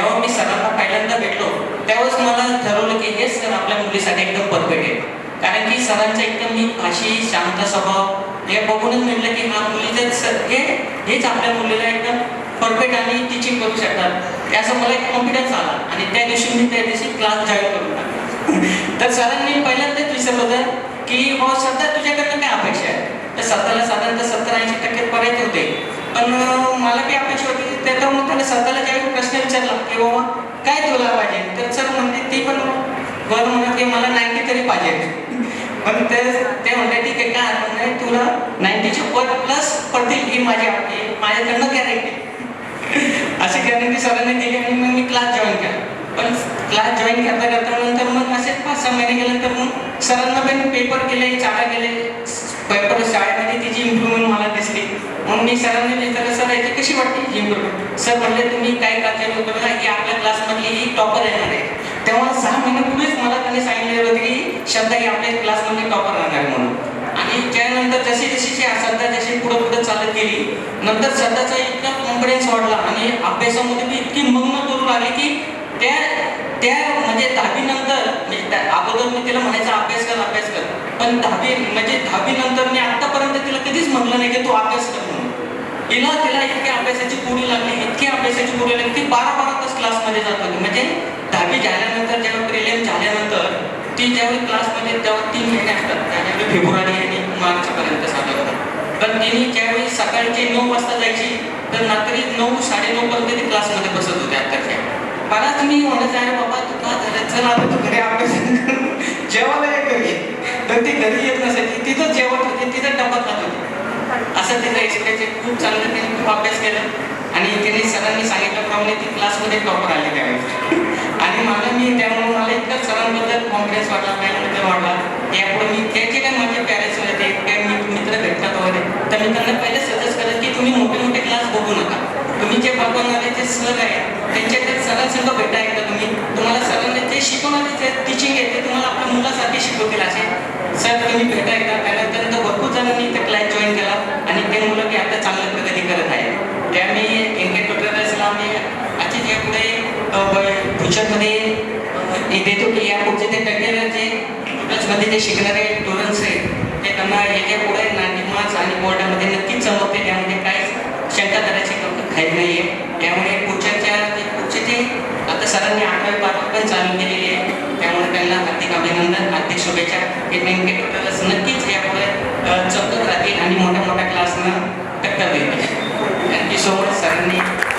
जेव्हा मी सरांना पहिल्यांदा भेटलो तेव्हाच मला ठरवलं की हेच सर आपल्या मुलीसाठी एकदम परफेक्ट आहे. कारण की सरांचा एकदम मी भाषी शांत स्वभाव हे बघूनच म्हटलं की हा मुलीचं हेच आपल्या मुलीला एकदम परफेक्ट आणि टीचिंग करू शकतात असं मला एक कॉन्फिडन्स आला. आणि त्या दिवशी क्लास जॉईन करून टाकला. तर सरांनी पहिल्यांदाच विचारलं होतं की हो सध्या तुझ्याकडनं काय अपेक्षा आहे. तर स्वतःला साधारणतः 70-80% पडायचे होते. पण मला काही अपेक्षा होती त्याचा मग त्याला स्वतःला ज्यावेळी प्रश्न विचारला की बाबा काय तुला पाहिजे, तर सर म्हणते ती पण बरं म्हणत की मला 90 तरी पाहिजे. पण ते म्हणते ठीक आहे काय हरकत नाही, तुला 90चे प्लस पडतील ही माझ्याकडनं गॅरंटी. अशी गॅरंटी सरांनी दिली आणि मग मी क्लास जॉईन केला. पण क्लास जॉईन करता करता नंतर मग असे 5-6 महिने गेल्यानंतर मग सरांना पण पेपर केले, चाळा केले, पेपर शाळेमध्ये तिची इम्प्रूव्हमेंट मला दिसली. मग मी सरांनी विचारलं सर याची कशी वाटते इम्प्रूव्हमेंट. सर म्हणले तुम्ही काय काळजी नको करू की आपल्या क्लासमधली ही टॉपर येणार आहे. तेव्हा 6 महिन्यापूर्वीच मला त्यांनी सांगितलेलं होतं की श्रद्धा ही आपल्या क्लासमधली टॉपर राहणार आहे म्हणून. आणि त्यानंतर जशी श्रद्धा जशी पुढे चालत गेली नंतर श्रद्धाचा इतका कॉन्फिडन्स वाढला आणि अभ्यासामध्ये ती इतकी मग्न करू लागली की त्या म्हणजे 10वी नंतर म्हणजे अगोदर मी तिला म्हणायचं अभ्यास कर, पण 10वी नंतर मी आतापर्यंत तिला कधीच म्हटलं नाही की तू अभ्यास कर म्हणून. तिला इतकी अभ्यासाची गोडी लागली की 12 तास क्लासमध्ये जात होती. म्हणजे 10वी झाल्यानंतर जेव्हा प्रिलिम झाल्यानंतर ती ज्यावेळी क्लासमध्ये तेव्हा 3 महिने असतात, त्याच्यामध्ये फेब्रुवारी आणि मार्चपर्यंत चालत होतं. पण तिने ज्यावेळी सकाळची 9 वाजता जायची तर रात्री 9-9:30 पर्यंत ती क्लासमध्ये बसत होते. अक्षरशः मला तुम्ही म्हणायचं अरे बाबा तू का झालं, चल आता तू घरी अभ्यास जेवायला ये घरी. तर ती घरी येत नसायची, तिथं जेवत होती, तिथं डबा खात होती. असं तिचं एक्सपिरियन्स खूप चांगलं, तिने खूप अभ्यास केला आणि तिने सरांनी सांगितल्याप्रमाणे ती क्लासमध्ये टॉपर आली त्यावेळी. आणि त्यामुळे मला इतकं सरांबद्दल कॉन्फिडन्स वाटला, मॅमबद्दल वाटला. यापुढे मी त्याचे काय माझे पॅरेंट्स होते, काय मित्र भेटतात वगैरे, तर मी त्यांना पहिले सजेस्ट करत की तुम्ही मोठे क्लास बघू नका. तुम्ही जे बघणारे जे सर आहे त्यांच्याकडे सरांसंग भेटा एकदा तुम्हाला सरांनी जे शिकवणारे जे टीचिंग आहे ते तुम्हाला आपल्या मुलासारखे शिकवतील असे सर तुम्ही भेटा एकदा. त्यानंतर भरपूर जणांनी ते क्लास जॉईन केला आणि ते मुलं की आता चांगल्या प्रगती करत आहे. त्या मी एनके ट्युटोरियल्सला आम्ही आजची जे पुढे फ्युचरमध्ये देतो की या पुढचे ते करिअर जे ट्युटर्समध्ये जे शिकणारे स्टुडंट्स आहेत ते त्यांना याच्या पुढे 90 मार्क्स आणि बोर्डामध्ये नक्कीच चमकते. त्यामध्ये काहीच शंका करायची काही नाही आहे. त्यामुळे पुढचे जे आता सरांनी 11वी-12वी पण चालू केलेली आहे, त्यामुळे त्यांना हार्दिक अभिनंदन, हार्दिक शुभेच्छा. हे एनके ट्युटोरियल्स नक्कीच यापुढे चमकत राहतील आणि मोठ्या क्लासना टक्कर देतील. थँक्यू सो मच सरांनी